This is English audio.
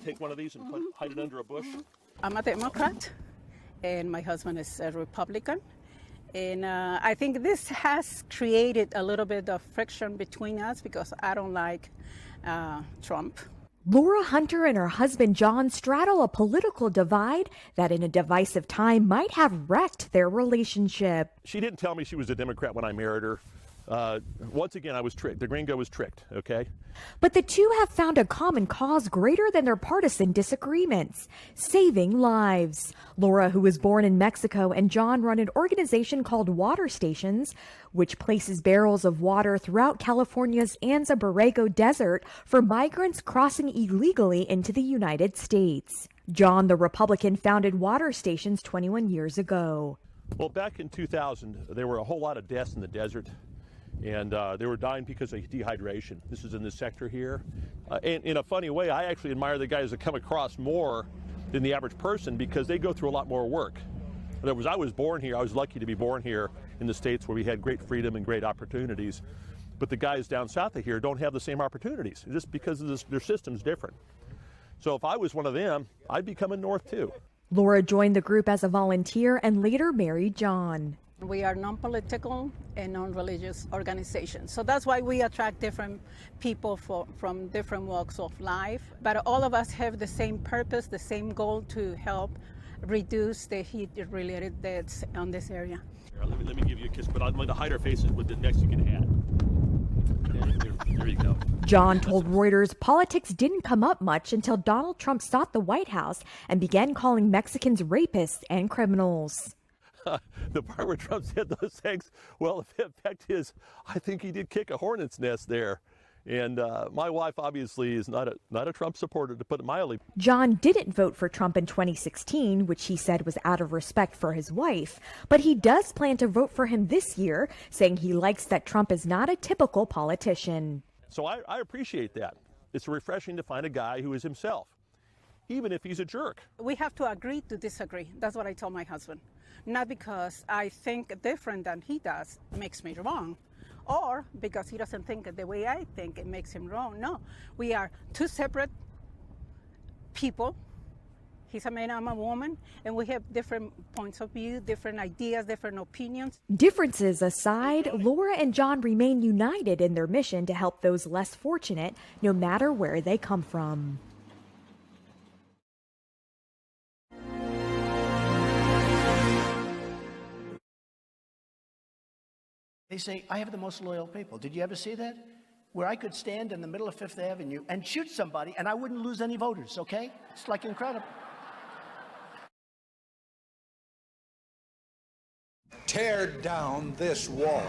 take one of these and hide it under a bush? I'm a Democrat, and my husband is a Republican. And I think this has created a little bit of friction between us because I don't like Trump. Laura Hunter and her husband John straddle a political divide that in a divisive time might have wrecked their relationship. She didn't tell me she was a Democrat when I married her. Once again, I was tricked. The gringo was tricked, okay? But the two have found a common cause greater than their partisan disagreements: saving lives. Laura, who was born in Mexico, and John run an organization called Water Stations, which places barrels of water throughout California's Anza Borrego Desert for migrants crossing illegally into the United States. John, the Republican, founded Water Stations 21 years ago. Well, back in 2000, there were a whole lot of deaths in the desert. And they were dying because of dehydration. This is in this sector here. And in a funny way, I actually admire the guys that come across more than the average person because they go through a lot more work. In other words, I was born here. I was lucky to be born here in the States where we had great freedom and great opportunities. But the guys down south of here don't have the same opportunities just because of their system's different. So if I was one of them, I'd be coming north too. Laura joined the group as a volunteer and later married John. We are non-political and non-religious organizations. So that's why we attract different people from different walks of life. But all of us have the same purpose, the same goal to help reduce the heat-related deaths on this area. Let me give you a kiss, but I'm going to hide our faces with the Mexican hat. There you go. John told Reuters politics didn't come up much until Donald Trump sought the White House and began calling Mexicans rapists and criminals. The part where Trump said those things, well, the effect is, I think he did kick a hornet's nest there. And my wife obviously is not a Trump supporter, to put it mildly. John didn't vote for Trump in 2016, which he said was out of respect for his wife. But he does plan to vote for him this year, saying he likes that Trump is not a typical politician. So I appreciate that. It's refreshing to find a guy who is himself, even if he's a jerk. We have to agree to disagree. That's what I told my husband. Not because I think different than he does makes me wrong, or because he doesn't think the way I think it makes him wrong. No, we are two separate people. He's a man, I'm a woman, and we have different points of view, different ideas, different opinions. Differences aside, Laura and John remain united in their mission to help those less fortunate, no matter where they come from. They say, I have the most loyal people. Did you ever see that? Where I could stand in the middle of Fifth Avenue and shoot somebody and I wouldn't lose any voters, okay? It's like incredible. Tear down this wall.